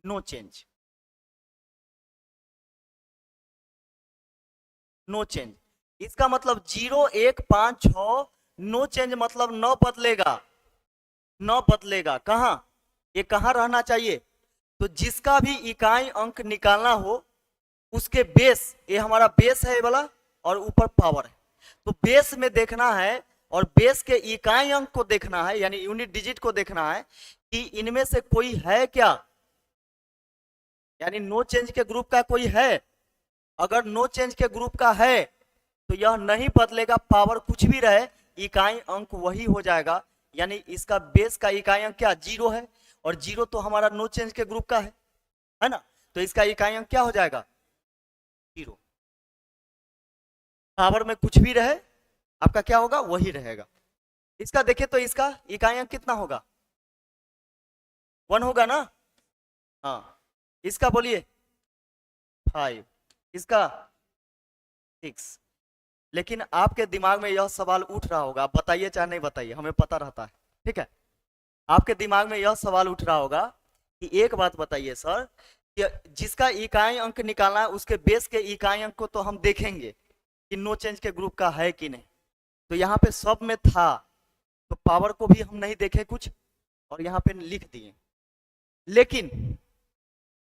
No change, no change. इसका मतलब 0 1 5 6 no change मतलब न बदलेगा, न बदलेगा। कहाँ, ये कहाँ रहना चाहिए? तो जिसका भी इकाई अंक निकालना हो उसके बेस, ये हमारा बेस है ये वाला, और ऊपर पावर है। तो बेस में देखना है और बेस के इकाई अंक को देखना है, यानी यूनिट डिजिट को देखना है कि इनमें से कोई है क्या, यानी नो चेंज के ग्रुप का कोई है। अगर नो चेंज के ग्रुप का है तो यह नहीं बदलेगा, पावर कुछ भी रहे, इकाई अंक वही हो जाएगा। यानी इसका बेस का इकाई अंक क्या, 0 है, और 0 तो हमारा नो चेंज के ग्रुप का है ना। तो इसका इकाई अंक क्या हो जाएगा, 0। पावर में कुछ भी रहे आपका क्या होगा, वही रहेगा। इसका देखिए तो इसका इकाई अंक कितना होगा, 1 होगा ना। हाँ, इसका बोलिए 5, इसका 6। लेकिन आपके दिमाग में यह सवाल उठ रहा होगा, आप बताइए चाहे नहीं बताइए, हमें पता रहता है, ठीक है। आपके दिमाग में यह सवाल उठ रहा होगा कि एक बात बताइए सर, कि जिसका इकाई अंक निकालना है उसके बेस के इकाई अंक को तो हम देखेंगे कि नो चेंज के ग्रुप का है कि नहीं। तो यहाँ पे सब में था, तो पावर को भी हम नहीं देखे कुछ और यहाँ पे लिख दिए। लेकिन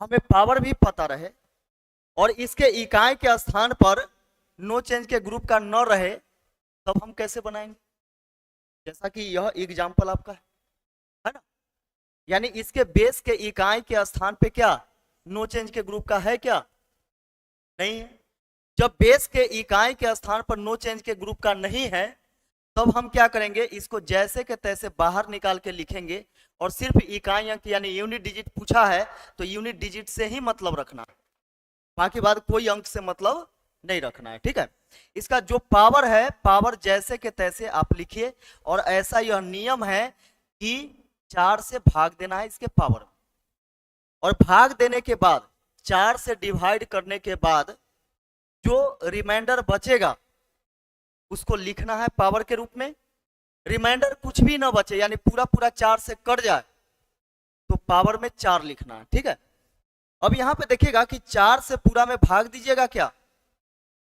हमें पावर भी पता रहे और इसके इकाई के स्थान पर नो चेंज के ग्रुप का न रहे, तब हम कैसे बनाएंगे? जैसा कि यह एग्जाम्पल आपका है ना। यानी इसके बेस के इकाई के स्थान पे क्या नो चेंज के ग्रुप का है क्या, नहीं है। जब बेस के इकाई के स्थान पर नो चेंज के ग्रुप का नहीं है, तब हम क्या करेंगे, इसको जैसे के तैसे बाहर निकाल के लिखेंगे और सिर्फ इकाई अंक यानी यूनिट डिजिट पूछा है तो यूनिट डिजिट से ही मतलब रखना है, बाकी बात कोई अंक से मतलब नहीं रखना है, ठीक है। इसका जो पावर है, पावर जैसे के तैसे आप लिखिए, और ऐसा यह नियम है कि 4 से भाग देना है इसके पावर, और भाग देने के बाद 4 से डिवाइड करने के बाद जो रिमाइंडर बचेगा उसको लिखना है पावर के रूप में। रिमाइंडर कुछ भी ना बचे, यानी पूरा पूरा 4 से कट जाए तो पावर में 4 लिखना है, ठीक है। अब यहां पे देखिएगा कि 4 से पूरा में भाग दीजिएगा क्या,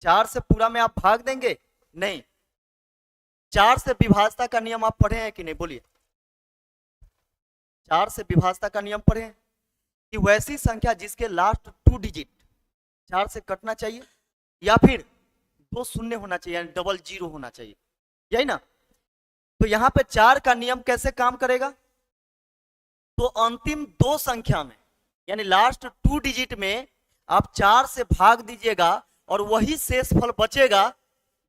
4 से पूरा में आप भाग देंगे नहीं। 4 से विभाजता का नियम आप पढ़े हैं कि नहीं, बोलिए। 4 से विभाजता का नियम पढ़े हैं कि वैसी संख्या जिसके लास्ट 2 डिजिट 4 से कटना चाहिए, या फिर 2 शून्य होना चाहिए, यानी डबल 0 होना चाहिए, यही ना। तो यहां पे 4 का नियम कैसे काम करेगा, तो अंतिम 2 संख्या में यानी लास्ट 2 डिजिट में आप 4 से भाग दीजिएगा और वही शेष फल बचेगा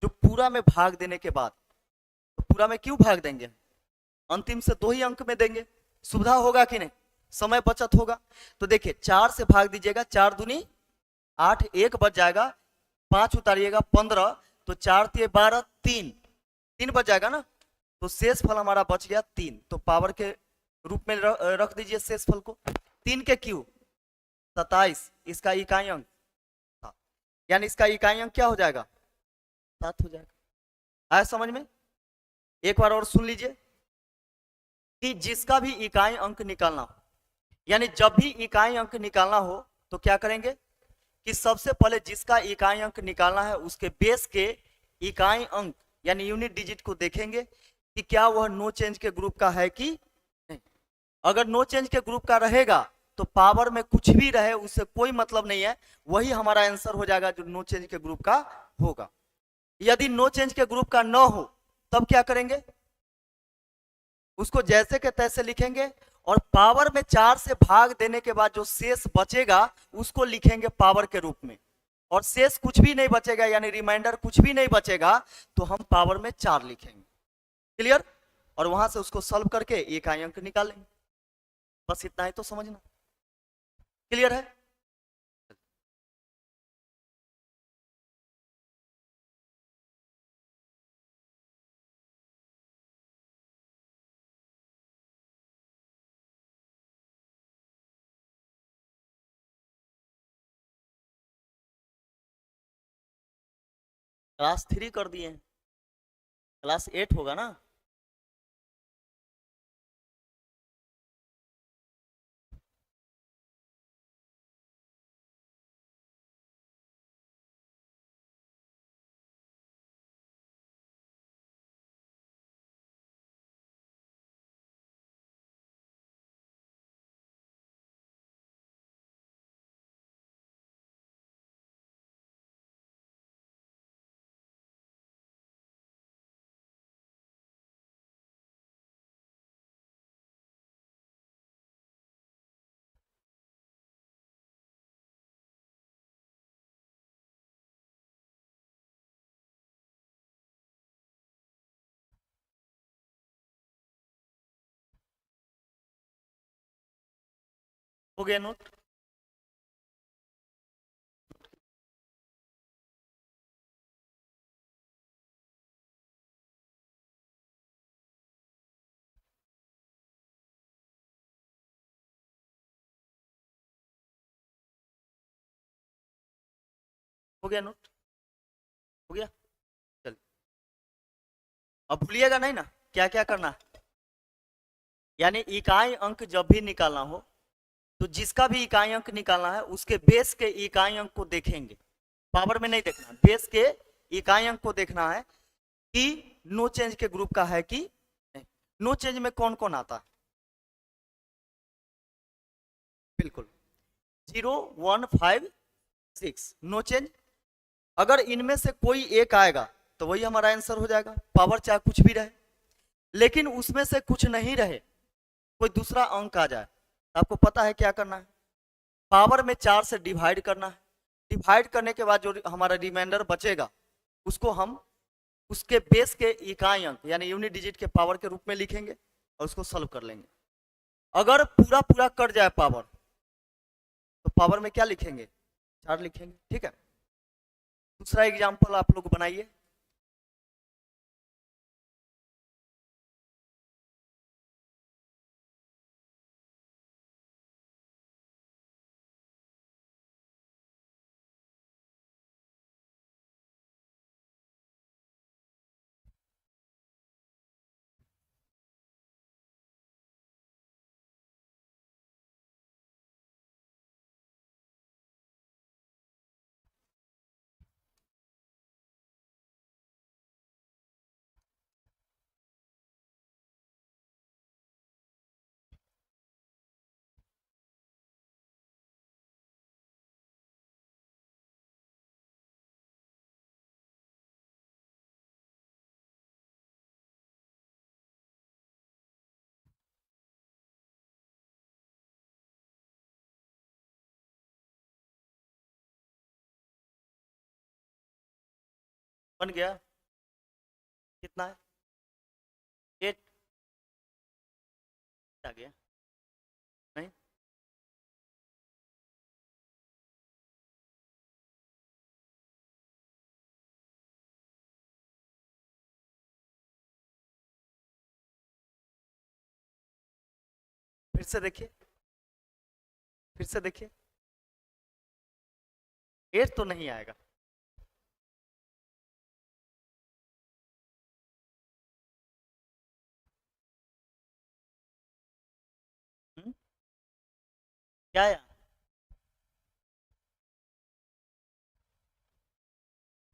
जो पूरा में भाग देने के बाद। तो पूरा में क्यों भाग देंगे, अंतिम से 2 ही अंक में देंगे, सुविधा होगा कि नहीं, समय बचत होगा। तो देखिए 4 से भाग दीजिएगा, 4 दूनी 8, 1 बच जाएगा, 5 उतारिएगा 15, तो 4 तिये 12, 3 बच जाएगा ना। तो शेष फल हमारा बच गया 3, तो पावर के रूप में रख दीजिए शेष फल को। 3 के क्यू 27, इसका इकाई अंक 7, यानी इसका इकाई अंक क्या हो जाएगा, 7 हो जाएगा। आया समझ में? एक बार और सुन लीजिए कि जिसका भी इकाई अंक निकालना हो, यानी जब भी इकाई अंक निकालना हो तो क्या करेंगे कि सबसे पहले जिसका इकाई अंक निकालना है उसके बेस के इकाई अंक यानी यूनिट डिजिट को देखेंगे कि क्या वह नो चेंज के ग्रुप का है कि नहीं। अगर नो चेंज के ग्रुप का रहेगा तो पावर में कुछ भी रहे उससे कोई मतलब नहीं है, वही हमारा आंसर हो जाएगा जो नो चेंज के ग्रुप का होगा। यदि नो चेंज के ग्रुप का न हो तब क्या करेंगे, उसको जैसे के तैसे लिखेंगे और पावर में 4 से भाग देने के बाद जो शेष बचेगा उसको लिखेंगे पावर के रूप में, और शेष कुछ भी नहीं बचेगा यानी रिमाइंडर कुछ भी नहीं बचेगा तो हम पावर में 4 लिखेंगे। क्लियर? और वहां से उसको सॉल्व करके इकाई अंक निकालेंगे, बस इतना ही तो समझना। क्लियर है? क्लास 3 कर दिए, क्लास 8 होगा ना। हो गया नोट? हो गया नोट? हो गया? चल, अब भूलिएगा नहीं ना क्या क्या करना है। यानी इकाई अंक जब भी निकालना हो तो जिसका भी इकाई अंक निकालना है उसके बेस के इकाई अंक को देखेंगे, पावर में नहीं देखना, बेस के इकाई अंक को देखना है कि नो चेंज के ग्रुप का है कि नहीं। नो चेंज में कौन कौन आता है? बिल्कुल 0 1 5 6 नो चेंज। अगर इनमें से कोई एक आएगा तो वही हमारा आंसर हो जाएगा, पावर चाहे कुछ भी रहे। लेकिन उसमें से कुछ नहीं रहे, कोई दूसरा अंक आ जाए तो आपको पता है क्या करना है, पावर में 4 से डिवाइड करना है। डिवाइड करने के बाद जो हमारा रिमाइंडर बचेगा उसको हम उसके बेस के इकाई अंक यानी यूनिट डिजिट के पावर के रूप में लिखेंगे और उसको सॉल्व कर लेंगे। अगर पूरा पूरा कट जाए पावर तो पावर में क्या लिखेंगे? 4 लिखेंगे। ठीक है, दूसरा एग्जाम्पल आप लोग बनाइए। बन गया? कितना है? 8 आ गया? नहीं, फिर से देखिए, फिर से देखिए, 8 तो नहीं आएगा। क्या आया?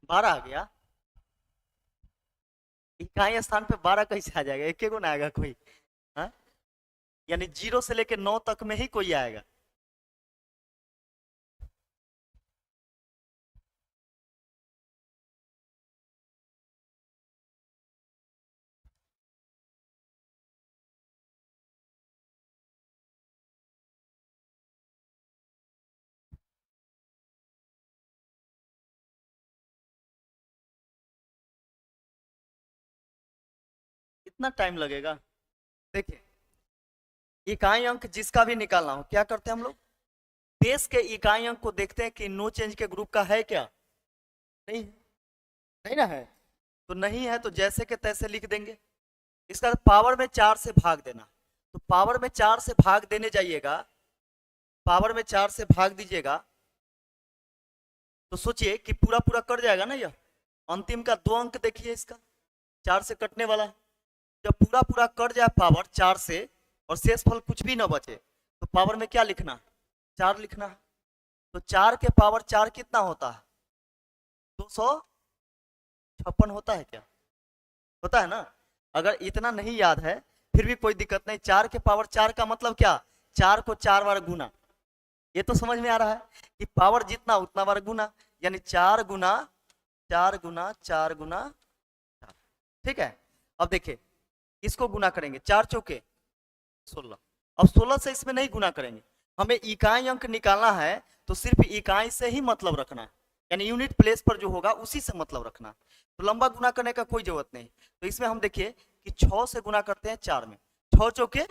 12 आ गया? इकाई स्थान पे 12 कैसे आ जाएगा? एक गुना आएगा कोई? हाँ, यानी 0 से लेकर 9 तक में ही कोई आएगा। कितना टाइम लगेगा? देखिए, इकाई अंक जिसका भी निकालना हो क्या करते हैं हम लोग? बेस के इकाई अंक को देखते हैं कि नो चेंज के ग्रुप का है क्या? नहीं, नहीं ना है, तो नहीं है तो जैसे के तैसे लिख देंगे। इसका पावर में 4 से भाग देना, तो पावर में 4 से भाग देने जाइएगा, पावर में 4 से भाग दीजिएगा तो सोचिए कि पूरा पूरा कट जाएगा ना। यह अंतिम का 2 अंक देखिए, इसका 4 से कटने वाला है। जब पूरा पूरा कट जाए पावर 4 से और शेष फल कुछ भी ना बचे तो पावर में क्या लिखना? 4 लिखना है। तो 4 के पावर 4 कितना होता है? 256 होता है क्या? होता है ना? अगर इतना नहीं याद है फिर भी कोई दिक्कत नहीं, 4 के पावर 4 का मतलब क्या? 4 को 4 बार गुना। ये तो समझ में आ रहा है कि पावर जितना उतना बार गुना, यानी 4 गुना 4 गुना 4 गुना 4। ठीक है, अब देखिए इसको गुना करेंगे, 4 चौके 16। अब 16 से इसमें नहीं गुना करेंगे, हमें इकाई अंक निकालना है तो सिर्फ इकाई से ही मतलब रखना है, यानी यूनिट प्लेस पर जो होगा उसी से मतलब रखना है। तो लंबा गुना करने का कोई जरूरत नहीं। तो इसमें हम देखिए कि 6 से गुना करते हैं 4 में, 6 चौके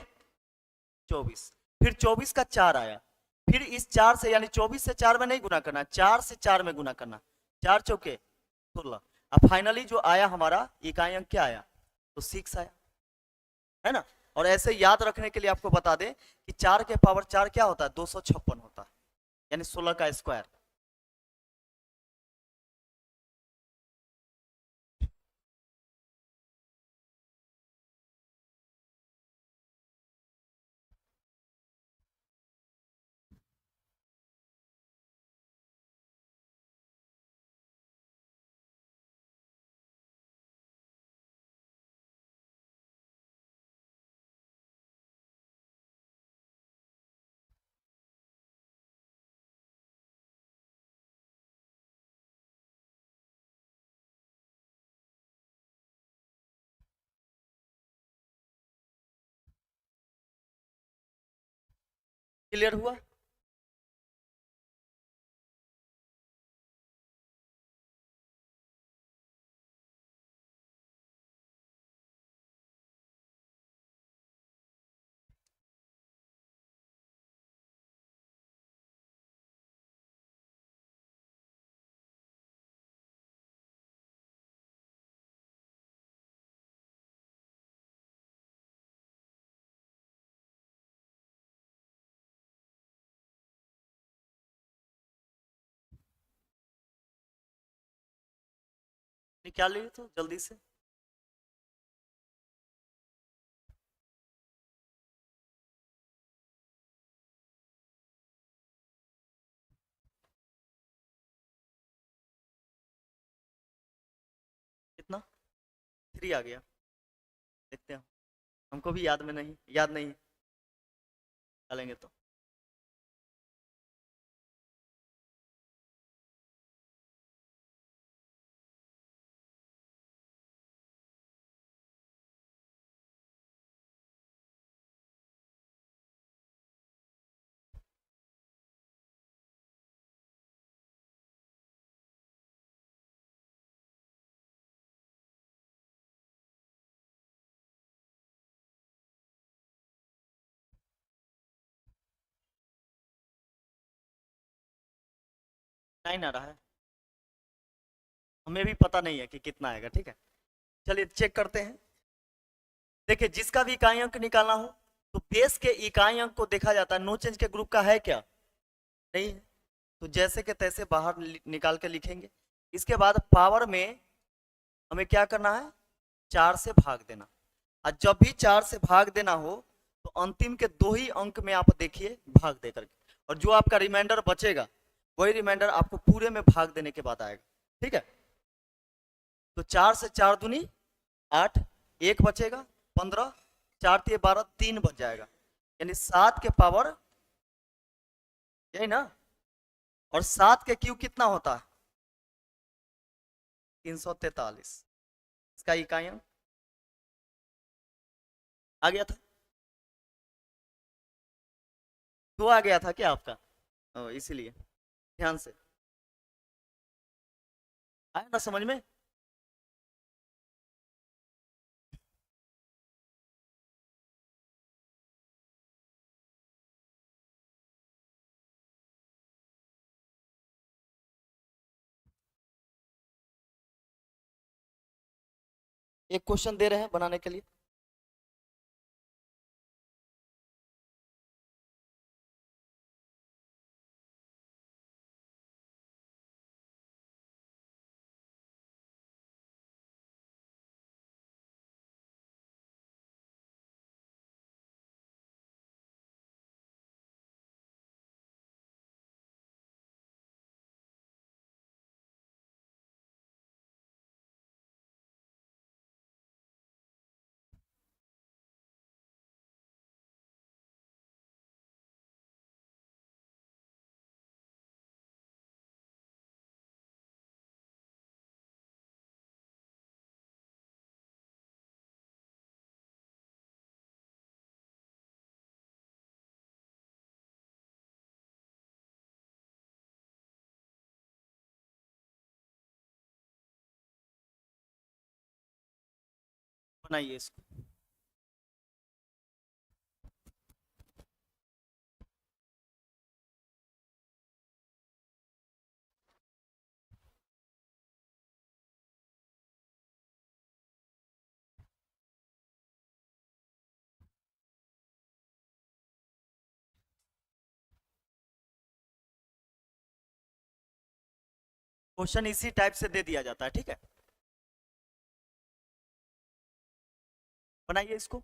24, फिर 24 का 4 आया, 24 का 4 गुना 4 16 16 का 4 आया, 16 का 4 24, 24 का 4 आया, 24 का 4 16 16 का 4 24, 24 का 4 24 का 4 आया। 4 से गुना करेंगे 4 में, 4 चौके फिर इस 4 से यानी 24 से 4 में नहीं गुना करना, 4 से 4 में गुना करना, 4 चौके 16। अब फाइनली जो आया हमारा इकाई अंक क्या आया, तो 6 आया, है ना। और ऐसे याद रखने के लिए आपको बता दें कि 4 के पावर 4 क्या होता है, 256 होता है, यानी 16 का स्क्वायर। क्लियर हुआ। निकाल लिए तो जल्दी से। कितना, 3 आ गया, देखते हैं। हमको भी याद में नहीं, याद नहीं है, डालेंगे तो। नहीं आ रहा है, हमें भी पता नहीं है कि कितना आएगा, ठीक है। चलिए चेक करते हैं। देखिए जिसका भी इकाई अंक निकालना हो तो बेस के इकाई अंक को देखा जाता है, नो चेंज के ग्रुप का है क्या, नहीं है, तो जैसे के तैसे बाहर निकाल के लिखेंगे। इसके बाद पावर में हमें क्या करना है, 4 से भाग देना। और जब भी 4 से भाग देना हो तो अंतिम के 2 ही अंक में आप देखिए भाग दे करके, और जो आपका रिमाइंडर बचेगा वही रिमाइंडर आपको पूरे में भाग देने के बाद आएगा, ठीक है। तो 4 से 4 दूनी 8, एक बचेगा 15, 4 तिये 12, 3 बच जाएगा, यानी 7 के पावर, यही ना। और 7 के क्यूब कितना होता है, 343। इसका इकाई अंक आ गया था, 2 आ गया था क्या आपका, इसीलिए ध्यान से आया ना समझ में। एक क्वेश्चन दे रहे हैं बनाने के लिए। बनाइए इसको। क्वेश्चन इसी टाइप से दे दिया जाता है, ठीक है। बनाइए इसको।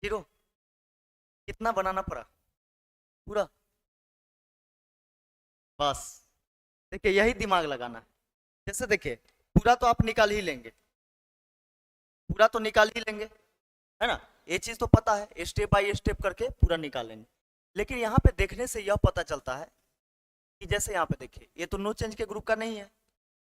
जीरो कितना बनाना पड़ा पूरा? बस देखिए, यही दिमाग लगाना है। जैसे देखिए, पूरा तो आप निकाल ही लेंगे, पूरा तो निकाल ही लेंगे, है ना। ये चीज तो पता है, स्टेप बाय स्टेप करके पूरा निकाल लेंगे। लेकिन यहाँ पे देखने से यह पता चलता है कि जैसे यहाँ पे देखिए, ये तो नो चेंज के ग्रुप का नहीं है,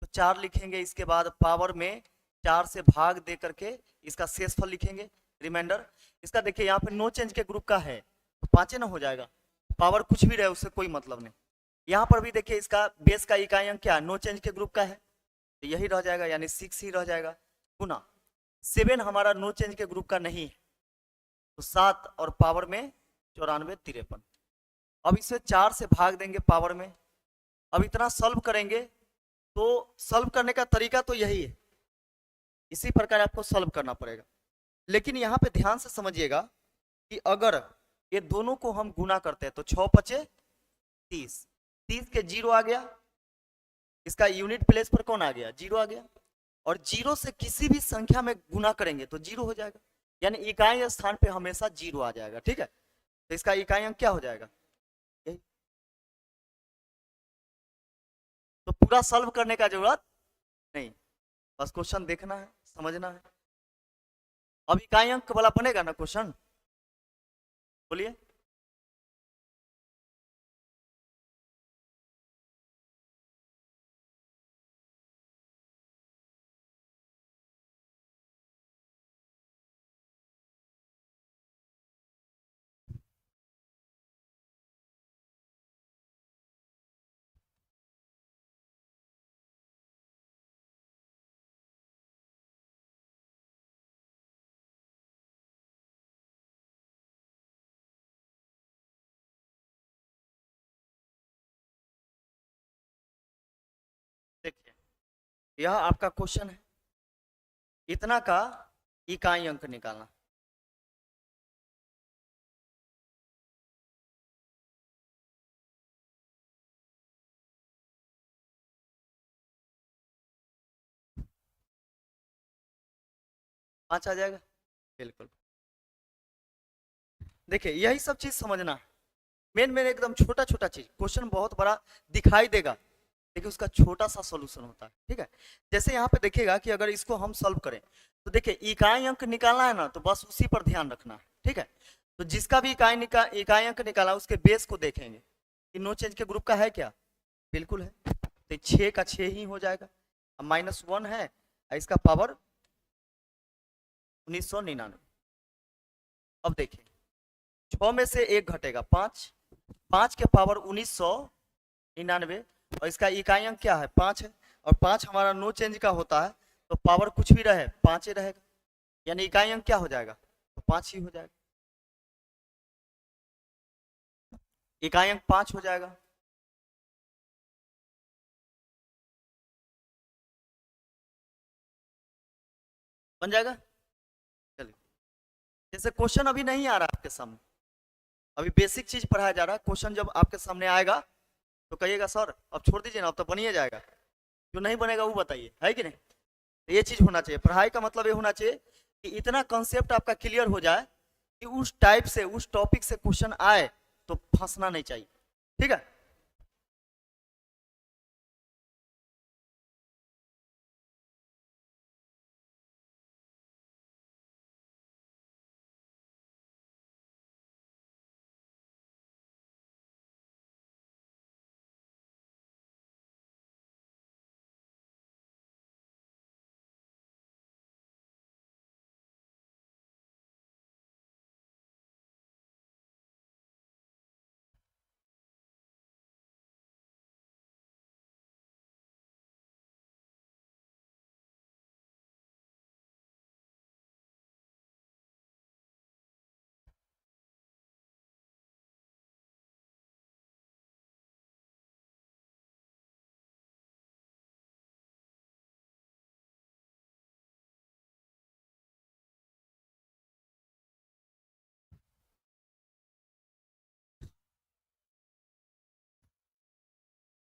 तो 4 लिखेंगे, इसके बाद पावर में 4 से भाग दे करके इसका शेषफल लिखेंगे, रिमाइंडर। इसका देखिए यहाँ पे नो चेंज के ग्रुप का है, तो 5 ना हो जाएगा। पावर कुछ भी रहे उससे कोई मतलब नहीं। यहाँ पर भी देखिए, इसका बेस का इकाई अंक क्या है, नो चेंज के ग्रुप का है, तो यही रह जाएगा, यानी 6 ही रह जाएगा। गुना 7 हमारा नो चेंज के ग्रुप का नहीं है, तो 7 और पावर में 94 53। अब इसे 4 से भाग देंगे पावर में। अब इतना सॉल्व करेंगे, तो सॉल्व करने का तरीका तो यही है, इसी प्रकार आपको सॉल्व करना पड़ेगा। लेकिन यहाँ पे ध्यान से समझिएगा कि अगर ये दोनों को हम गुना करते हैं तो 6 पचे 30, 30 के 0 आ गया, इसका यूनिट प्लेस पर कौन आ गया, 0 आ गया। और 0 से किसी भी संख्या में गुना करेंगे तो 0 हो जाएगा, यानी इकाई स्थान पे हमेशा 0 आ जाएगा, ठीक है। तो इसका इकाई अंक क्या हो जाएगा, यही। तो पूरा सॉल्व करने का जरूरत नहीं, बस क्वेश्चन देखना है, समझना है। अब इकाई अंक वाला बनेगा ना क्वेश्चन, बोलिए। देखिए, यह आपका क्वेश्चन है, इतना का इकाई अंक निकालना। पांच आ जाएगा, बिल्कुल। देखिए, यही सब चीज समझना है। मेन मेन एकदम छोटा छोटा चीज, क्वेश्चन बहुत बड़ा दिखाई देगा, लेकिन उसका छोटा सा सॉल्यूशन होता है, ठीक है। जैसे यहाँ पे देखिएगा कि अगर इसको हम सॉल्व करें, तो देखिए इकाई अंक निकालना है ना, तो बस उसी पर ध्यान रखना है, ठीक है। तो जिसका भी इकाई अंक निकाला, उसके बेस को देखेंगे कि नो चेंज के ग्रुप का है क्या, बिल्कुल है, तो 6 का 6 ही हो जाएगा। अब -1 है, इसका पावर 1999। अब देखिए, 6 में से 1 घटेगा, 5, 5 के पावर 1999, और इसका इकाई अंक क्या है, 5 है। और 5 हमारा नो चेंज का होता है, तो पावर कुछ भी रहे 5 ही रहेगा, यानी इकाई अंक क्या हो जाएगा, तो 5 ही हो जाएगा, इकाई अंक 5 हो जाएगा। बन जाएगा। चलिए, जैसे क्वेश्चन अभी नहीं आ रहा आपके सामने, अभी बेसिक चीज पढ़ाया जा रहा है। क्वेश्चन जब आपके सामने आएगा तो कहिएगा सर अब छोड़ दीजिए ना, अब तो बन ही जाएगा। जो नहीं बनेगा वो बताइए, है कि नहीं। तो ये चीज होना चाहिए, पढ़ाई का मतलब ये होना चाहिए कि इतना कंसेप्ट आपका क्लियर हो जाए कि उस टाइप से, उस टॉपिक से क्वेश्चन आए तो फंसना नहीं चाहिए। ठीक है।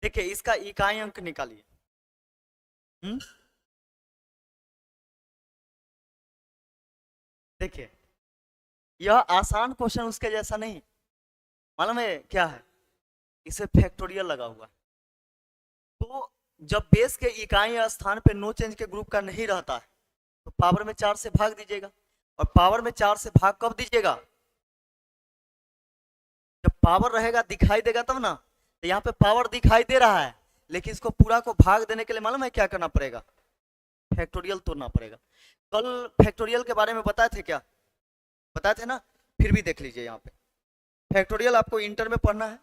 देखिए इसका इकाई अंक निकालिए। हम्म, देखिए यह आसान क्वेश्चन उसके जैसा नहीं, मालूम है क्या है, इसे फैक्टोरियल लगा हुआ है। तो जब बेस के इकाई स्थान पे नो चेंज के ग्रुप का नहीं रहता है तो पावर में 4 से भाग दीजिएगा। और पावर में 4 से भाग कब दीजिएगा, जब पावर रहेगा दिखाई देगा तब ना। तो यहाँ पे पावर दिखाई दे रहा है, लेकिन इसको पूरा को भाग देने के लिए मालूम है क्या करना पड़ेगा, फैक्टोरियल तोड़ना पड़ेगा। कल फैक्टोरियल के बारे में बताए थे क्या, बताए थे ना, फिर भी देख लीजिए। यहाँ पे फैक्टोरियल आपको इंटर में पढ़ना है।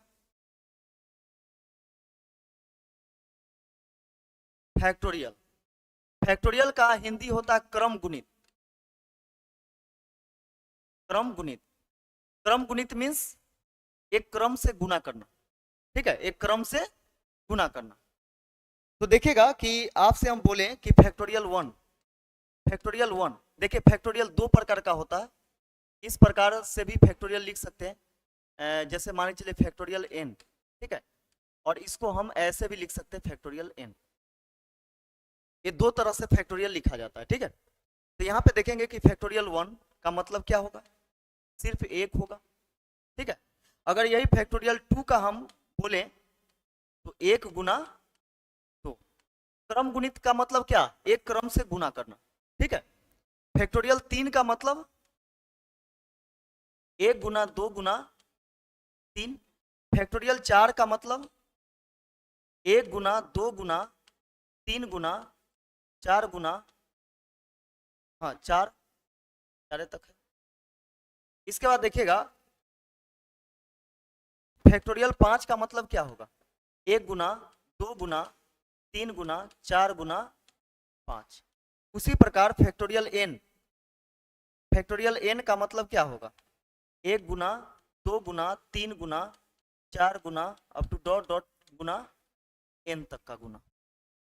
फैक्टोरियल, फैक्टोरियल का हिंदी होता है क्रम गुणित। क्रम गुणित, क्रम गुणित मीन्स एक क्रम से गुना करना। ठीक है, एक क्रम से गुना करना। तो देखिएगा कि आपसे हम बोले कि फैक्टोरियल 1, फैक्टोरियल 1, देखिए फैक्टोरियल दो प्रकार का होता है। इस प्रकार से भी फैक्टोरियल लिख सकते हैं, जैसे मान के चलिए फैक्टोरियल n। ठीक है, और इसको हम ऐसे भी लिख सकते हैं फैक्टोरियल n। ये दो तरह से फैक्टोरियल लिखा जाता है। ठीक है, तो यहाँ पे देखेंगे कि फैक्टोरियल 1 का मतलब क्या होगा, सिर्फ एक होगा। ठीक है, अगर यही फैक्टोरियल 2 का हम बोले तो एक गुना 2। क्रम गुणित का मतलब क्या, एक क्रम से गुना करना। ठीक है, फैक्टोरियल 3 का मतलब एक गुना 2 गुना 3। फैक्टोरियल 4 का मतलब एक गुना 2 गुना 3 गुना 4 गुना, हाँ 4 तक है। इसके बाद देखिएगा फैक्टोरियल 5 का मतलब क्या होगा, एक गुना 2 गुना 3 गुना 4 गुना 5। उसी प्रकार फैक्टोरियल n, फैक्टोरियल n का मतलब क्या होगा, एक गुना 2 गुना 3 गुना 4 गुना up to dot dot Guna n तक का गुना,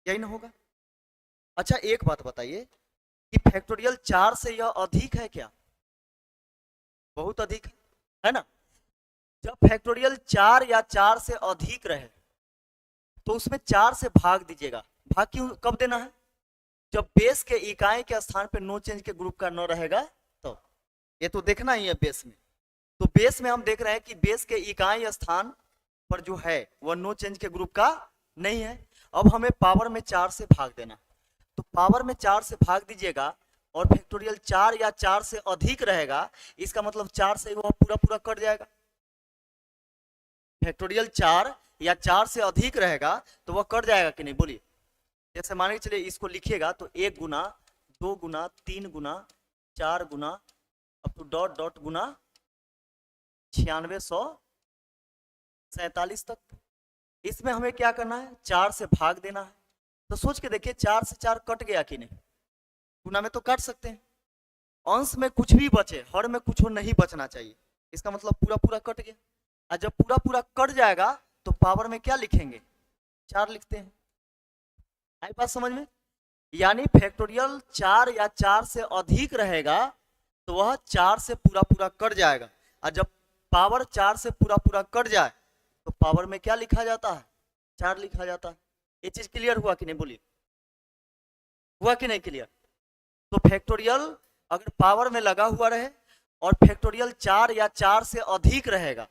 यही ना होगा। अच्छा एक बात बताइए कि फैक्टोरियल 4 से यह अधिक है क्या, बहुत अधिक है ना। जब फैक्टोरियल 4 या 4 से अधिक रहे तो उसमें 4 से भाग दीजिएगा। भाग क्यों, कब देना है, जब बेस के इकाई के स्थान पे नो चेंज के ग्रुप का न रहेगा तो। ये तो देखना ही है बेस में। तो बेस में हम देख रहे हैं कि बेस के इकाई स्थान पर जो है वह नो चेंज के ग्रुप का नहीं है। अब हमें पावर में 4 से भाग देना, तो पावर में 4 से भाग दीजिएगा और फैक्टोरियल 4 या 4 से अधिक रहेगा, इसका मतलब 4 से वह पूरा पूरा कट जाएगा। फैक्टोरियल 4 या 4 से अधिक रहेगा तो वह कट जाएगा कि नहीं, बोलिए। जैसे मान के चलिए इसको लिखिएगा तो एक गुना 2 गुना 3 गुना 4 गुना अप टू डॉट डॉट गुना 9647 तक। इसमें हमें क्या करना है, 4 से भाग देना है। तो सोच के देखिए 4 से 4 कट गया कि नहीं, गुना में तो काट सकते हैं, अंश में कुछ भी बचे, हर में कुछ नहीं बचना चाहिए, इसका मतलब पूरा पूरा कट गया। और जब पूरा पूरा कट जाएगा तो पावर में क्या लिखेंगे, 4 लिखते हैं। आई बात समझ में। यानी फैक्टोरियल 4 या 4 से अधिक रहेगा तो वह 4 से पूरा पूरा कट जाएगा, और जब पावर 4 से पूरा पूरा कट जाए तो पावर में क्या लिखा जाता है, 4 लिखा जाता है। ये चीज क्लियर हुआ कि नहीं, बोलिए, हुआ कि नहीं क्लियर? तो फैक्टोरियल अगर पावर में लगा हुआ रहे और फैक्टोरियल 4 या 4 से अधिक रहेगा,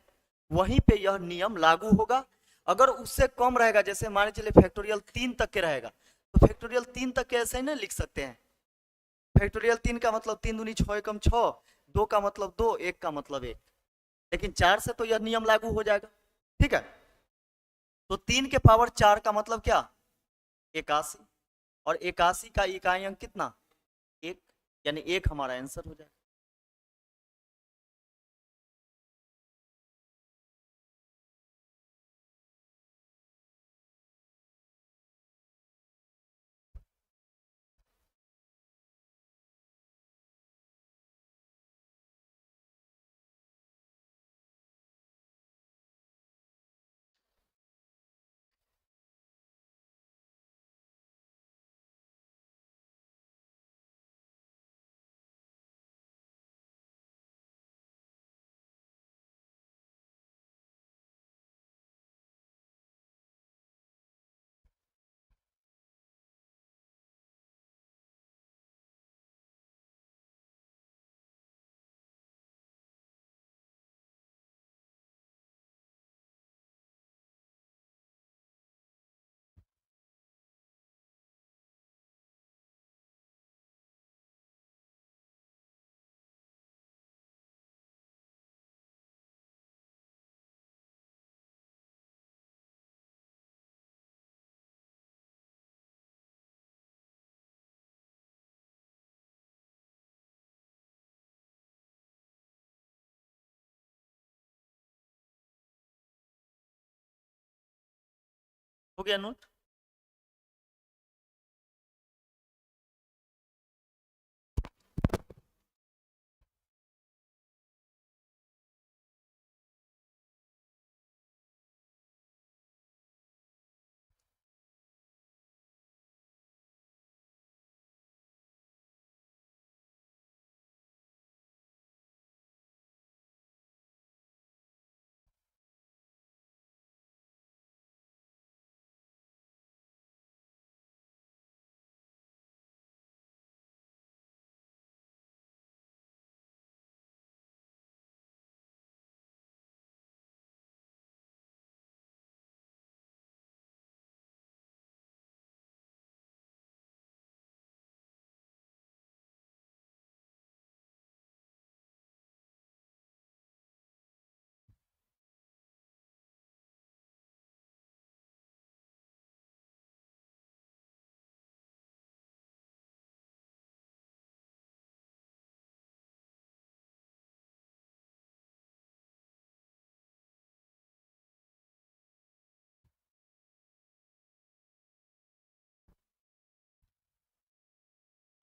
वहीं पे यह नियम लागू होगा। अगर उससे कम रहेगा, जैसे मान चलिए फैक्टोरियल 3 तक के रहेगा, तो फैक्टोरियल 3 तक के ऐसे ही नहीं लिख सकते हैं। फैक्टोरियल 3 का मतलब 3 दूनी 6 एकम 6, 2 का मतलब 2, 1 का मतलब 1, लेकिन 4 से तो यह नियम लागू हो जाएगा। ठीक है, तो 3 के पावर 4 का मतलब क्या, 81, और 81 का इकाई अंक कितना, 1, यानी 1 हमारा आंसर हो जाएगा। हो गया नोट?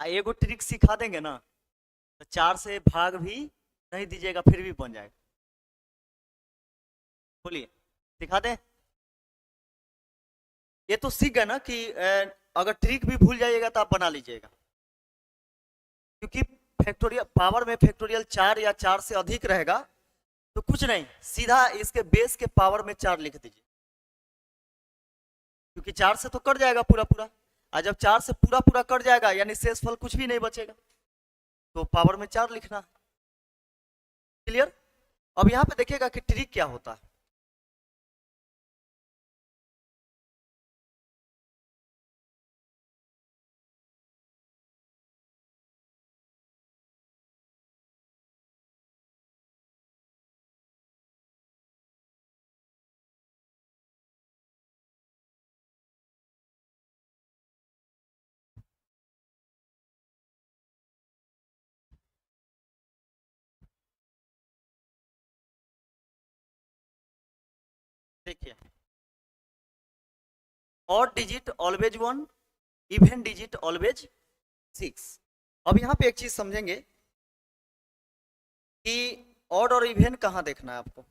एगो ट्रिक सिखा देंगे ना, तो 4 से भाग भी नहीं दीजिएगा फिर भी बन जाएगा। बोलिए, सिखा दें? ये तो सीख गए ना कि अगर ट्रिक भी भूल जाइएगा तो आप बना लीजिएगा, क्योंकि फैक्टोरियल पावर में फैक्टोरियल 4 या 4 से अधिक रहेगा तो कुछ नहीं, सीधा इसके बेस के पावर में 4 लिख दीजिए, क्योंकि 4 से तो कट जाएगा पूरा पूरा, और जब 4 से पूरा पूरा कट जाएगा यानी शेषफल कुछ भी नहीं बचेगा, तो पावर में 4 लिखना है। क्लियर? अब यहाँ पे देखिएगा कि ट्रिक क्या होता है। देखिए, odd digit always 1, even digit always 6। अब यहाँ पे एक चीज समझेंगे कि ऑड और इवन कहाँ देखना है आपको।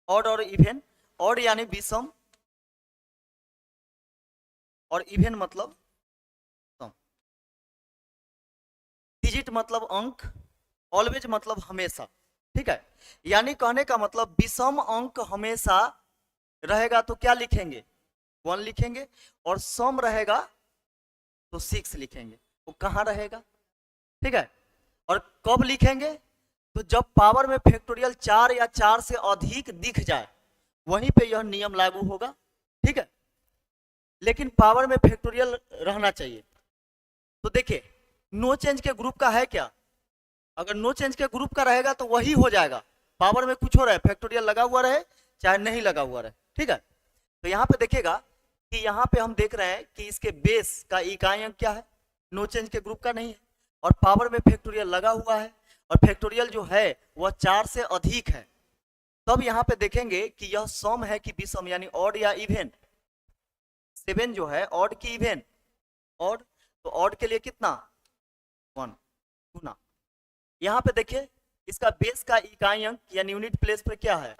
ऑड और इवन, ऑड यानी विषम और इवन मतलब सम। डिजिट मतलब अंक, ऑलवेज मतलब हमेशा, ठीक है। यानी कहने का मतलब विषम अंक हमेशा रहेगा तो क्या लिखेंगे, 1 लिखेंगे, और सम रहेगा तो 6 लिखेंगे। वो कहाँ रहेगा, ठीक है। और कब लिखेंगे, तो जब पावर में फैक्टोरियल 4 या 4 से अधिक दिख जाए, वहीं पे यह नियम लागू होगा, ठीक है। लेकिन पावर में फैक्टोरियल रहना चाहिए। तो देखिए नो चेंज के ग्रुप का है क्या, अगर नो चेंज के ग्रुप का रहेगा तो वही हो जाएगा, पावर में कुछ हो रहा है फैक्टोरियल लगा हुआ रहे चाहे नहीं लगा हुआ रहे, ठीक है। तो यहाँ पे देखिएगा कि यहाँ पे हम देख रहे हैं कि इसके बेस का इकाई अंक क्या है, नो चेंज के ग्रुप का नहीं है, और पावर में फैक्टोरियल लगा हुआ है, और फैक्टोरियल जो है वह 4 से अधिक है। तब यहाँ पे देखेंगे कि यह सम है कि विषम, यानी ऑड या इवेन। 7 जो है ऑड की इवेन, ऑड, तो ऑड के लिए कितना 1 गुना। यहाँ पे देखिए इसका बेस का इकाई अंक यानी यूनिट प्लेस पे क्या है,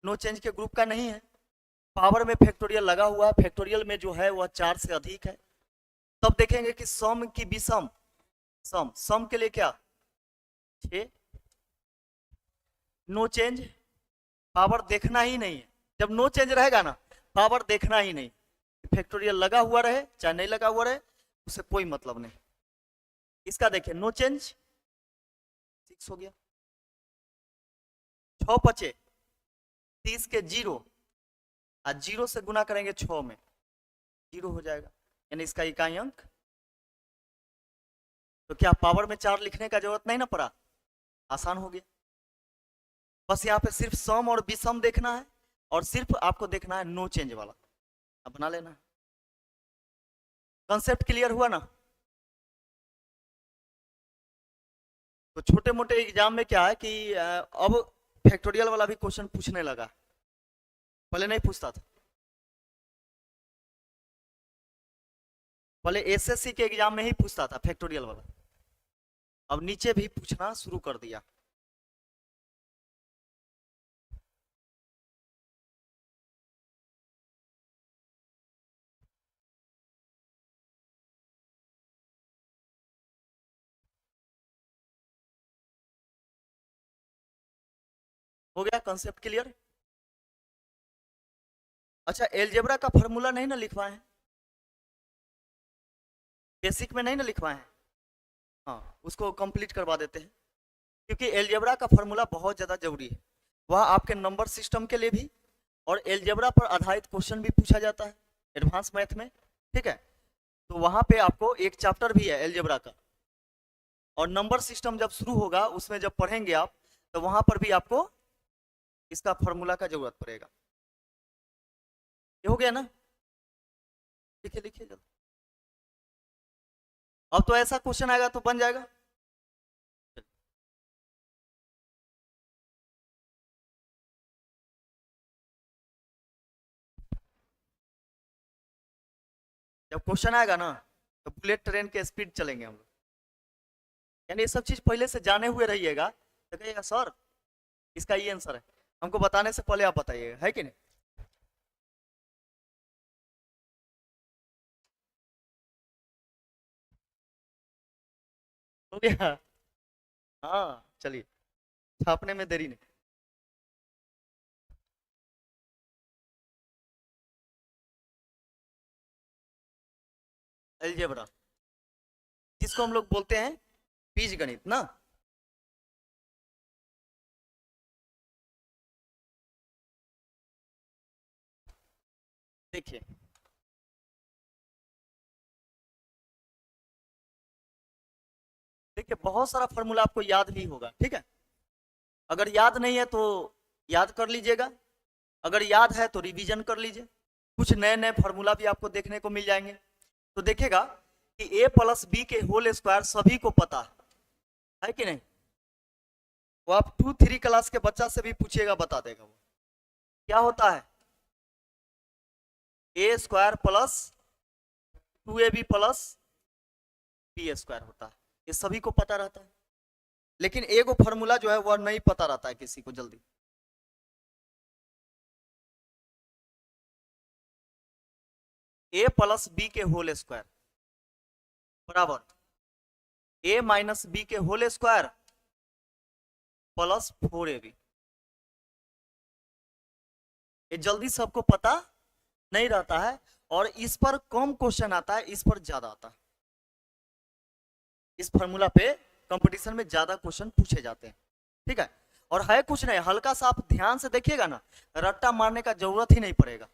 नो चेंज के ग्रुप का नहीं है, पावर में फैक्टोरियल लगा हुआ है, फैक्टोरियल में जो है वह 4 से अधिक है। तब देखेंगे कि सम की विषम, सम, सम के लिए क्या 6, नो चेंज, पावर देखना ही नहीं है, जब नो चेंज रहेगा ना पावर देखना ही नहीं, फैक्टोरियल लगा हुआ रहे चाहे नहीं लगा हुआ रहे उससे कोई मतलब नहीं। इसका देखिए नो चेंज 6 हो गया, 6 बचे 30 के 0, और 0 से गुना करेंगे 6 में 0 हो जाएगा, यानी इसका इकाई अंक। तो क्या पावर में 4 लिखने का जरूरत नहीं ना पड़ा, आसान हो गया। बस यहाँ पे सिर्फ सम और विषम देखना है, और सिर्फ आपको देखना है नो चेंज वाला, अब बना लेना। कॉन्सेप्ट क्लियर हुआ ना। तो छोटे मोटे एग्जाम में क्या है कि अब फैक्टोरियल वाला भी क्वेश्चन पूछने लगा, पहले नहीं पूछता था। पहले एसएससी के एग्जाम में ही पूछता था फैक्टोरियल वाला, अब नीचे भी पूछना शुरू कर दिया। हो गया कॉन्सेप्ट क्लियर। अच्छा एलजेब्रा का फॉर्मूला नहीं ना लिखवाए हैं, बेसिक में नहीं ना लिखवाए हैं, हाँ उसको कंप्लीट करवा देते हैं, क्योंकि एलजेब्रा का फॉर्मूला बहुत ज़्यादा जरूरी है। वह आपके नंबर सिस्टम के लिए भी, और एलजेब्रा पर आधारित क्वेश्चन भी पूछा जाता है एडवांस मैथ में, ठीक है। तो वहाँ पे आपको एक चैप्टर भी है एलजेब्रा का, और नंबर सिस्टम जब शुरू होगा उसमें जब पढ़ेंगे आप, तो वहाँ पर भी आपको इसका फॉर्मूला का जरूरत पड़ेगा। ये हो गया ना, लिखिए लिखिए जल्दी। अब तो ऐसा क्वेश्चन आएगा तो बन जाएगा। जब क्वेश्चन आएगा ना तो बुलेट ट्रेन के स्पीड चलेंगे हम लोग, यानी ये सब चीज पहले से जाने हुए रहिएगा, तो कहिएगा सर इसका ये आंसर है, हमको बताने से पहले आप बताइएगा, है कि नहीं। हो गया, हाँ चलिए, छापने में देरी नहीं। अलजेब्रा जिसको हम लोग बोलते हैं बीजगणित ना, देखिए देखिए बहुत सारा फॉर्मूला आपको याद भी होगा, ठीक है। अगर याद नहीं है तो याद कर लीजिएगा, अगर याद है तो रिवीजन कर लीजिए, कुछ नए नए फॉर्मूला भी आपको देखने को मिल जाएंगे। तो देखिएगा कि a प्लस बी के होल स्क्वायर सभी को पता है कि नहीं, वो आप 2-3 क्लास के बच्चा से भी पूछिएगा बता देगा वो क्या होता है, a square plus 2ab plus B square होता है, ये सभी को पता रहता है। लेकिन एगो फॉर्मूला जो है वह नहीं पता रहता है किसी को जल्दी, a प्लस बी के होल स्क्वायर बराबर ए माइनस बी के होल स्क्वायर प्लस 4ab। ये जल्दी सबको पता नहीं रहता है और इस पर कम क्वेश्चन आता है, इस पर ज्यादा आता है। इस फॉर्मूला पे कंपटीशन में ज्यादा क्वेश्चन पूछे जाते हैं, ठीक है। और है कुछ नहीं, हल्का सा आप ध्यान से देखिएगा ना, रट्टा मारने का जरूरत ही नहीं पड़ेगा,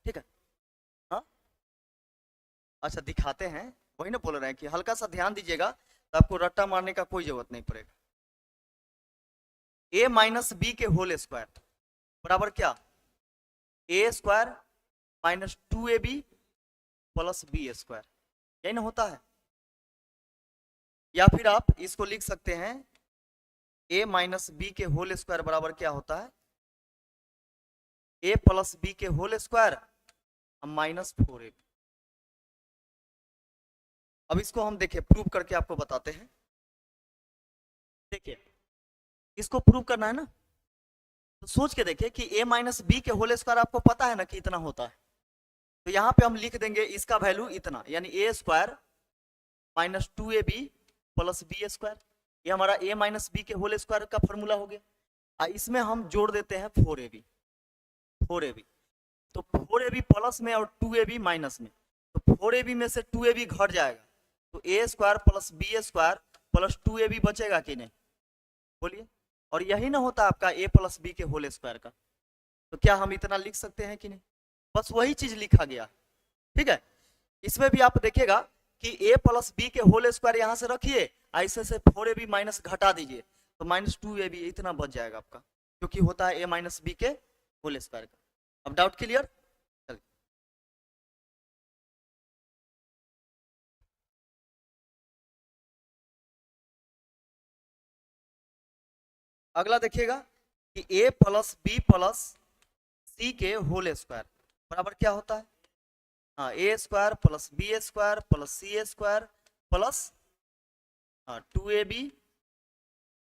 ठीक है। हाँ अच्छा दिखाते हैं, वही ना बोल रहे हैं कि हल्का सा ध्यान दीजिएगा तो आपको रट्टा मारने का कोई जरूरत नहीं पड़ेगा। ए माइनस बी के होल स्क्वायर बराबर क्या, a square minus 2ab plus B square, यही ना होता है। या फिर आप इसको लिख सकते हैं ए माइनस बी के होल स्क्वायर बराबर क्या होता है, ए प्लस बी के होल स्क्वायर माइनस 4ab। अब इसको हम देखिए प्रूव करके आपको बताते हैं। देखिए इसको प्रूव करना है ना, तो सोच के देखिए कि ए माइनस बी के होल स्क्वायर आपको पता है ना कि इतना होता है, तो यहाँ पे हम लिख देंगे इसका वैल्यू इतना, यानी a square minus 2ab plus B square. ये हमारा ए माइनस बी के होल स्क्वायर का फॉर्मूला हो गया। इसमें हम जोड़ देते हैं 4ab, 4ab तो 4ab प्लस में और 2ab माइनस में, तो 4ab में से 2ab घट जाएगा, तो a square plus B square plus 2ab बचेगा कि नहीं, बोलिए। और यही ना होता आपका ए प्लस बी के होल स्क्वायर का, तो क्या हम इतना लिख सकते हैं कि नहीं, बस वही चीज लिखा गया, ठीक है। इसमें भी आप देखिएगा कि ए प्लस बी के होल स्क्वायर यहां से रखिए, ऐसे से 4ab माइनस घटा दीजिए तो माइनस 2ab इतना बच जाएगा आपका, क्योंकि होता है ए माइनस बी के होल स्क्वायर का। अब डाउट क्लियर, चलिए अगला देखिएगा कि a plus B plus c के होल स्क्वायर बराबर क्या होता है, हाँ a square plus B square plus c square plus 2ab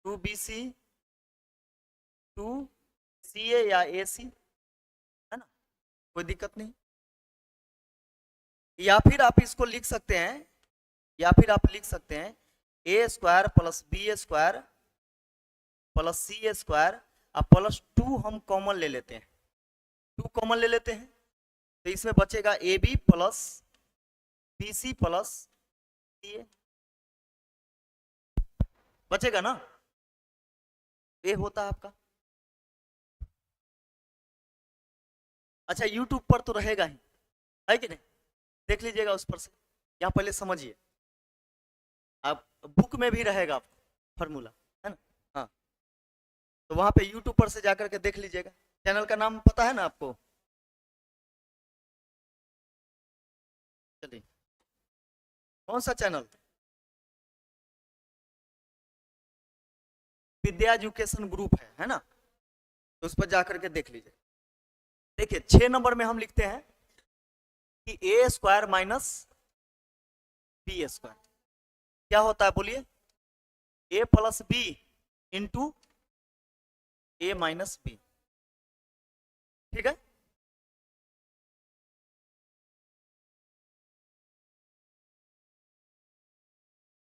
2bc 2ca या ac, है ना, कोई दिक्कत नहीं। या फिर आप इसको लिख सकते हैं, या फिर आप लिख सकते हैं a square plus B square plus c square और प्लस 2 हम कॉमन ले लेते हैं, 2 कॉमन ले लेते हैं, तो इसमें बचेगा a b plus b c plus c a, बचेगा ना, ये होता है आपका। अच्छा यूट्यूब पर तो रहेगा ही, है कि नहीं, देख लीजिएगा उस पर से, यहाँ पहले समझिए, आप बुक में भी रहेगा आपको फॉर्मूला, है ना। हाँ तो वहां पे यूट्यूब पर से जाकर के देख लीजिएगा, चैनल का नाम पता है ना आपको, चलिए कौन सा चैनल, विद्या एजुकेशन ग्रुप है ना, तो उस पर जाकर के देख लीजिए। देखिए 6 नंबर में हम लिखते हैं कि ए स्क्वायर माइनस बी स्क्वायर क्या होता है, बोलिए, ए प्लस बी इंटू ए माइनस बी, ठीक है।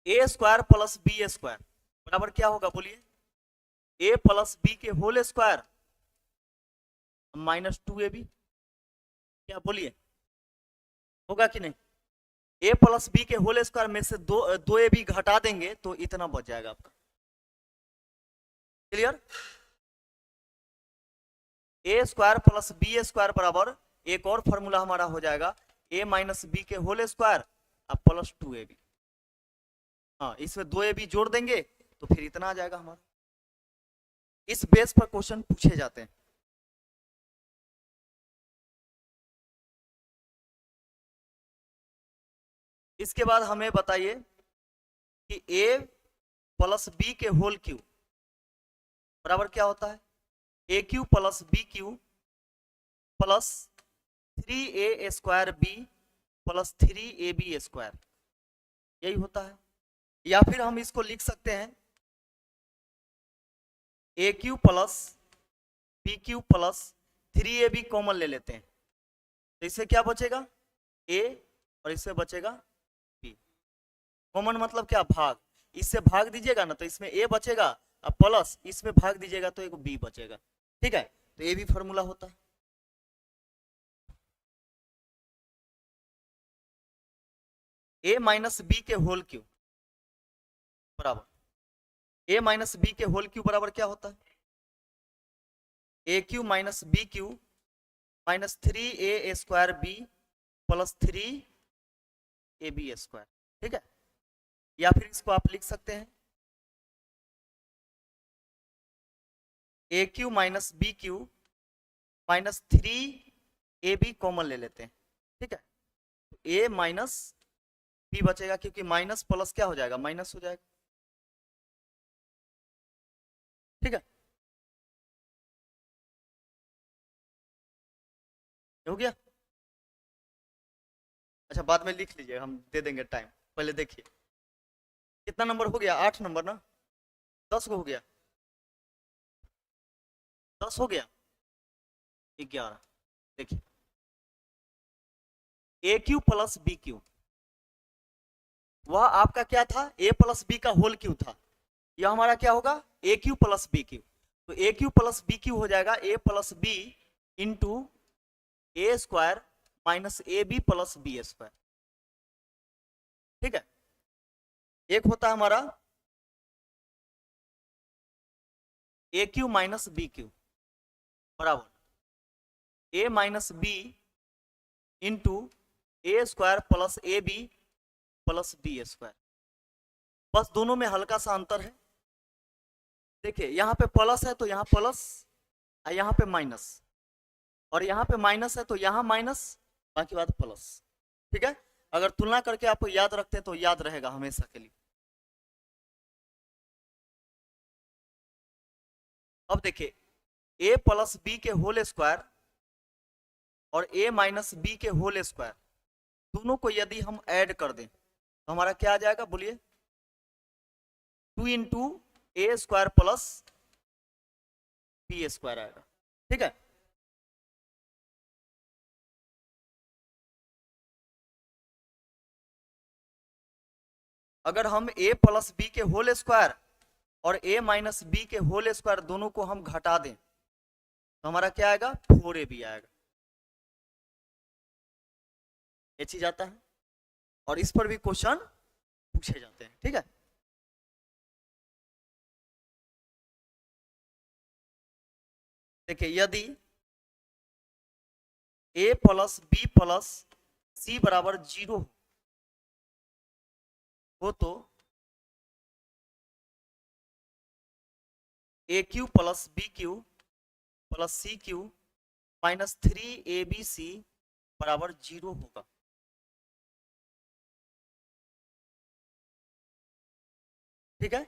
A square plus B square बराबर क्या होगा, बोलिए, ए प्लस बी के होल स्क्वायर माइनस 2ab, क्या बोलिए, होगा कि नहीं। ए प्लस बी के होल स्क्वायर में से 2ab घटा देंगे तो इतना बच जाएगा आपका, क्लियर। ए स्क्वायर प्लस बी स्क्वायर बराबर एक और फॉर्मूला हमारा हो जाएगा ए माइनस बी के होल स्क्वायर अब प्लस 2ab, हाँ इसमें 2ab जोड़ देंगे तो फिर इतना आ जाएगा हमारा। इस बेस पर क्वेश्चन पूछे जाते हैं। इसके बाद हमें बताइए कि a प्लस बी के होल क्यू बराबर क्या होता है, a cube plus b cube plus 3a square b plus 3ab square, यही होता है। या फिर हम इसको लिख सकते हैं a cube plus b cube plus 3ab common ले लेते हैं, तो इससे क्या बचेगा, a और इससे बचेगा b, कॉमन मतलब क्या, भाग, इससे भाग दीजिएगा ना तो इसमें ए बचेगा, अब प्लस इसमें भाग दीजिएगा तो एक बी बचेगा। ठीक है, तो ये भी फॉर्मूला होता है। ए माइनस बी के होल क्यूब बराबर ए माइनस बी के होल क्यूब बराबर क्या होता है? A cube minus b cube minus 3a square b plus 3ab square. ठीक है, या फिर इसको आप लिख सकते हैं a cube minus b cube minus 3ab common ले लेते हैं। ठीक है, तो ए माइनस बी बचेगा क्योंकि माइनस प्लस क्या हो जाएगा, माइनस हो जाएगा। ठीक है, हो गया। अच्छा, बाद में लिख लीजिए, हम दे देंगे टाइम, पहले देखिए कितना नंबर हो गया, 8 नंबर ना, 10 हो गया, 10 हो गया, 11। देखिए a cube plus b cube, वह आपका क्या था, ए प्लस बी का होल क्यू था, यह हमारा क्या होगा, a cube plus b cube. तो a cube plus b cube हो जाएगा a plus b into a square minus a b plus B square. ठीक है, एक होता है हमारा a cube minus b cube बराबर a minus b into a square plus a b plus B square. बस दोनों में हल्का सा अंतर है। देखिए यहाँ पे प्लस है तो यहाँ प्लस, और यहाँ पे माइनस, और यहाँ पे माइनस है तो यहाँ माइनस, बाकी बात प्लस। ठीक है, अगर तुलना करके आपको याद रखते हैं तो याद रहेगा हमेशा के लिए। अब देखिए ए प्लस बी के होल स्क्वायर और ए माइनस बी के होल स्क्वायर, दोनों को यदि हम ऐड कर दें तो हमारा क्या आ जाएगा, बोलिए, 2 into a square plus B square आएगा। ठीक है, अगर हम a प्लस बी के होल स्क्वायर और a माइनस बी के होल स्क्वायर दोनों को हम घटा दें तो हमारा क्या आएगा, 4ab आएगा। ये चीज आता है और इस पर भी क्वेश्चन पूछे जाते हैं। ठीक है, देखिए यदि a प्लस बी प्लस सी बराबर 0 हो तो a cube plus b cube plus c cube minus 3abc बराबर 0 होगा। ठीक है,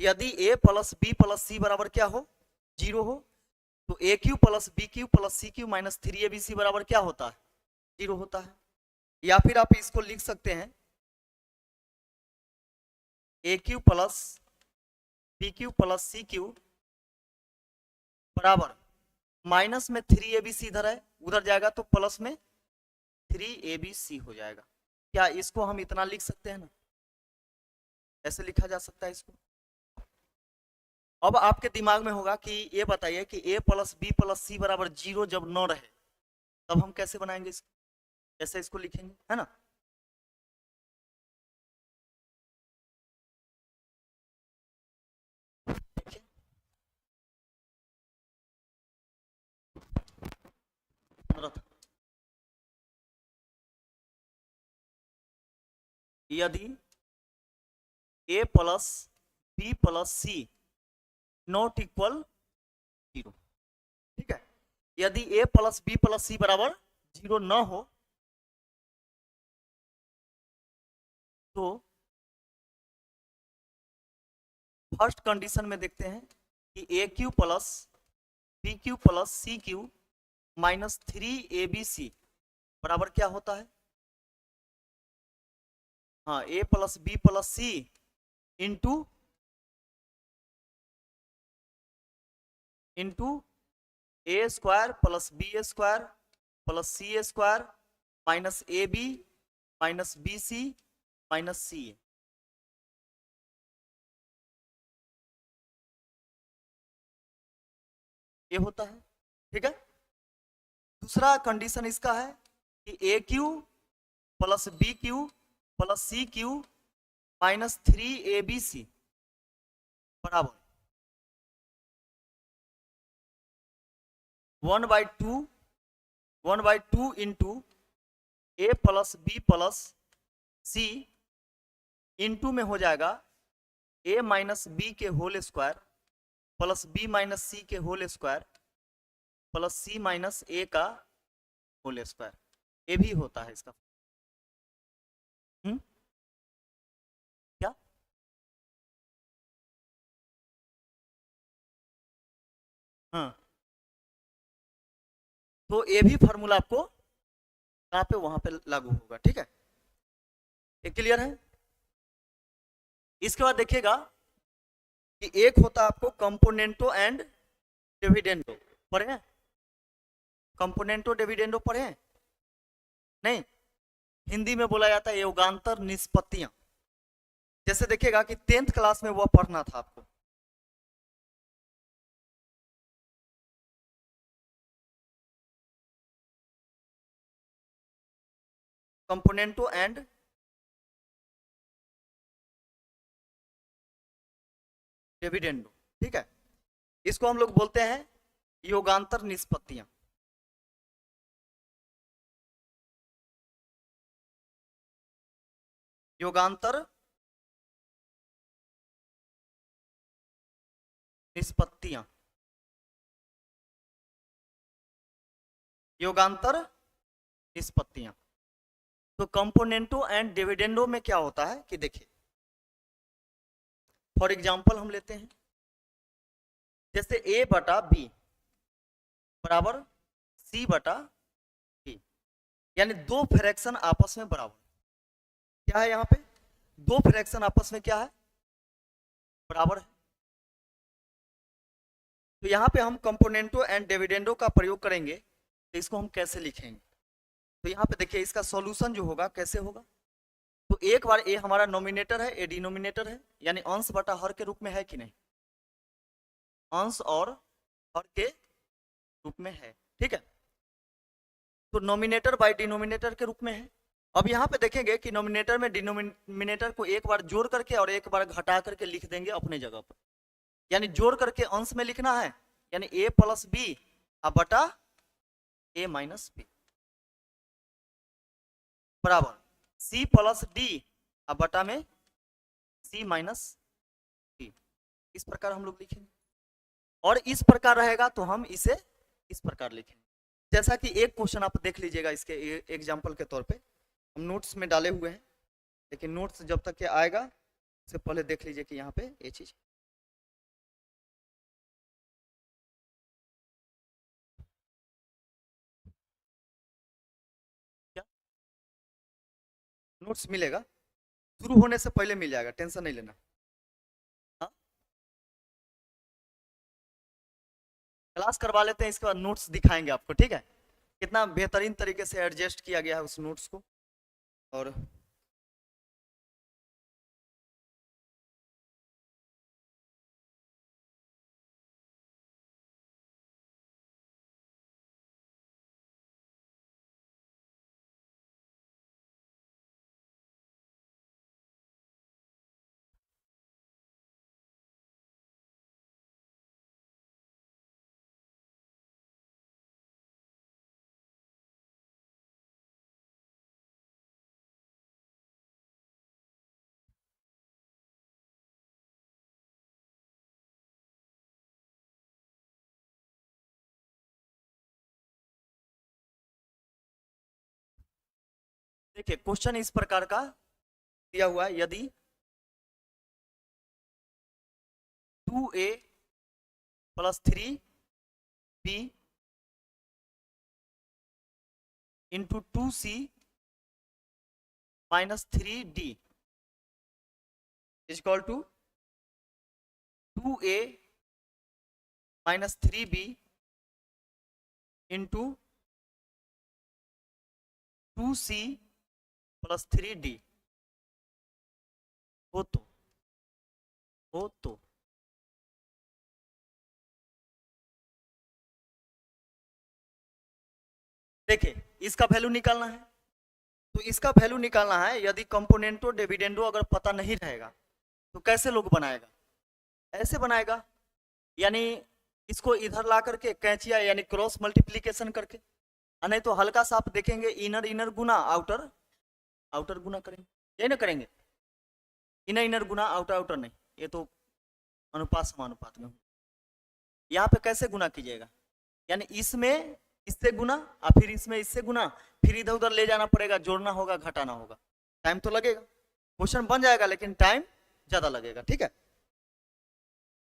यदि a प्लस बी प्लस सी बराबर क्या हो, 0 हो, तो a cube plus b cube plus c cube minus 3abc बराबर क्या होता है, 0 होता है। या फिर आप इसको लिख सकते हैं a cube plus b cube plus c cube बराबर माइनस में 3abc इधर है, उधर जाएगा तो प्लस में 3abc हो जाएगा। क्या इसको हम इतना लिख सकते हैं ना, ऐसे लिखा जा सकता है इसको। अब आपके दिमाग में होगा कि ये बताइए कि a प्लस बी प्लस सी बराबर 0 जब न रहे तब हम कैसे बनाएंगे इसको, कैसे इसको लिखेंगे, है ना। यदि a plus B plus C not equal 0, ठीक है, यदि a प्लस बी प्लस सी बराबर 0 न हो तो फर्स्ट कंडीशन में देखते हैं कि a cube plus b cube plus c cube minus 3abc बराबर क्या होता है, हाँ, a plus B plus c into a square plus B square plus c square minus a b minus b c minus c. ये होता है, ठीक है। दूसरा कंडीशन इसका है कि a cube plus b cube plus c cube minus 3 ABC बराबर 1/2 into a plus B plus c into में हो जाएगा ए माइनस बी के whole square plus b minus c के whole square plus c minus a का whole square. ये भी होता है इसका। क्या हाँ, तो ये भी फार्मूला आपको कहाँ पे वहां पे लागू होगा, ठीक है। ये क्लियर है। इसके बाद देखिएगा कि एक होता है आपको कंपोनेंटो एंड डिविडेंडो, पढ़े हैं? कंपोनेंटो डिविडेंडो पढ़े हैं? नहीं, हिंदी में बोला जाता है योगांतर निष्पत्तियां। जैसे देखिएगा कि 10th क्लास में वह पढ़ना था आपको। कंपोनेंटो एंड डिविडेंडो, ठीक है। इसको हम लोग बोलते हैं योगांतर निष्पत्तियां। योगांतर निष्पत्तियां, योगांतर निष्पत्तियां। तो कंपोनेंटो एंड डिविडेंडो में क्या होता है कि देखिए, फॉर एग्जांपल हम लेते हैं जैसे a बटा बी बराबर c बटा b, यानी दो फ्रैक्शन आपस में बराबर। क्या है यहाँ पे? दो फ्रैक्शन आपस में क्या है? बराबर है। तो यहाँ पे हम कंपोनेंटो एंड डिविडेंडो का प्रयोग करेंगे, तो इसको हम कैसे लिखेंगे? तो यहाँ पे देखिए इसका सॉल्यूशन जो होगा कैसे होगा। तो एक बार ए हमारा नोमिनेटर है, ए डिनोमिनेटर है, यानी अंश बटा हर के रूप में है कि नहीं? अंश और हर के रूप में है, ठीक है। तो नोमिनेटर बाय डिनोमिनेटर के रूप में है। अब यहाँ पे देखेंगे कि नोमिनेटर में डिनोमिनेटर को एक बार जोड़ करके और एक बार घटा करके लिख देंगे अपने जगह पर, यानी जोड़ करके अंश में लिखना है, यानी a प्लस बी बटा a माइनस बी बराबर c प्लस डी बटा में c माइनस डी। इस प्रकार हम लोग लिखेंगे, और इस प्रकार रहेगा तो हम इसे इस प्रकार लिखेंगे। जैसा कि एक क्वेश्चन आप देख लीजिएगा इसके एग्जाम्पल के तौर पे, हम नोट्स में डाले हुए हैं, लेकिन नोट्स जब तक के आएगा उससे पहले देख लीजिए कि यहाँ पे ये चीज। क्या नोट्स मिलेगा? शुरू होने से पहले मिल जाएगा, टेंशन नहीं लेना। हाँ, क्लास करवा लेते हैं, इसके बाद नोट्स दिखाएंगे आपको, ठीक है। कितना बेहतरीन तरीके से एडजस्ट किया गया है उस नोट्स को। और देखिए क्वेश्चन इस प्रकार का दिया हुआ है, यदि 2a plus 3b into 2c minus 3d is equal to 2a minus 3b into 2c plus 3d हो तो देखिए इसका वैल्यू निकालना है, तो इसका वैल्यू निकालना है। यदि कंपोनेंटो डिविडेंडो अगर पता नहीं रहेगा तो कैसे लोग बनाएगा, ऐसे बनाएगा, यानी इसको इधर ला करके कैंचिया यानी क्रॉस मल्टीप्लीकेशन करके, नहीं तो हल्का सा आप देखेंगे इनर इनर गुना आउटर आउटर गुना करेंगे, यही ना करेंगे, इनर इनर गुना आउटर आउटर नहीं, ये तो अनुपात समानुपात में। यहाँ पे कैसे गुना कीजिएगा, यानी इसमें इससे गुना और फिर इसमें इससे गुना, फिर इधर उधर ले जाना पड़ेगा, जोड़ना होगा घटाना होगा, टाइम तो लगेगा। क्वेश्चन बन जाएगा लेकिन टाइम ज्यादा लगेगा, ठीक है,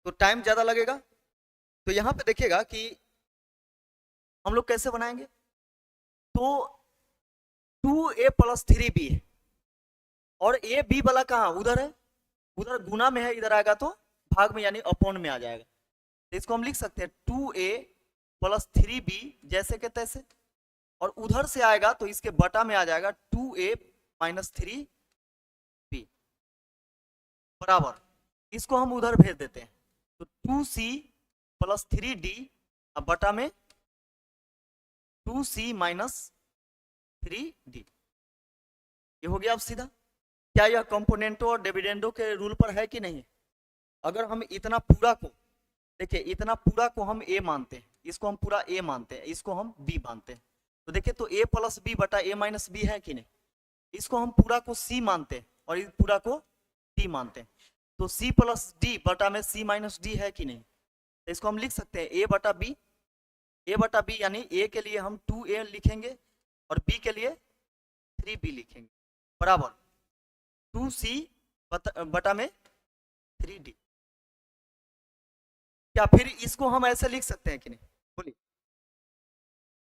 तो टाइम ज्यादा लगेगा। तो यहाँ पे देखिएगा कि हम लोग कैसे बनाएंगे, तो 2a + 3b है और a b वाला कहाँ उधर है, उधर गुना में है, इधर आएगा तो भाग में यानी अपॉन में आ जाएगा। तो इसको हम लिख सकते हैं 2a + 3b जैसे के तैसे, और उधर से आएगा तो इसके बटा में आ जाएगा 2a - 3b बराबर, इसको हम उधर भेज देते हैं, तो 2c + 3d अब बटा में 2c - 3d, ये हो गया अब सीधा। क्या यह कंपोनेंटो और डिविडेंडो के रूल पर है कि नहीं? अगर हम इतना पूरा को देखिए, इतना पूरा को हम a मानते हैं, इसको हम पूरा a मानते हैं, इसको हम b मानते हैं, तो देखिए तो a + b बटा a - b है कि नहीं, इसको हम पूरा को c मानते हैं और इस पूरा को d मानते हैं, तो c + d बटा में c - d है कि नहीं, तो इसको हम लिख सकते हैं a बटा b, यानी a के लिए हम 2a लिखेंगे और b के लिए 3b लिखेंगे बराबर 2c बटा में 3d। क्या फिर इसको हम ऐसे लिख सकते हैं कि नहीं, बोलिए,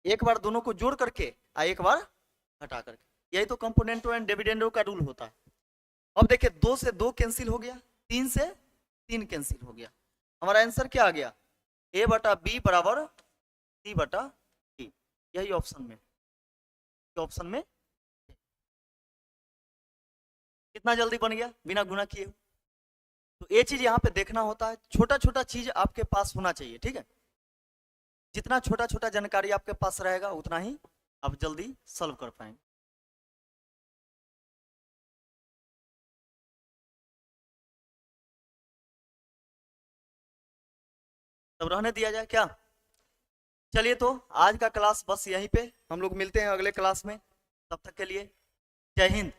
एक बार दोनों को जोड़ करके और एक बार हटा करके, यही तो कंपोनेंटो एंड डिविडेंडो का रूल होता है। अब देखिए 2 से 2 कैंसिल हो गया, 3 से 3 कैंसिल हो गया, हमारा आंसर क्या आ गया, a बटा b बराबर c बटा d, यही ऑप्शन में कितना जल्दी बन गया बिना गुना किए। तो ये चीज यहाँ पे देखना होता है, छोटा छोटा चीज आपके पास होना चाहिए, ठीक है, जितना छोटा छोटा जानकारी आपके पास रहेगा उतना ही आप जल्दी सॉल्व कर पाएंगे। तब रहने दिया जाए क्या, चलिए तो आज का क्लास बस यहीं पे, हम लोग मिलते हैं अगले क्लास में, तब तक के लिए जय हिंद।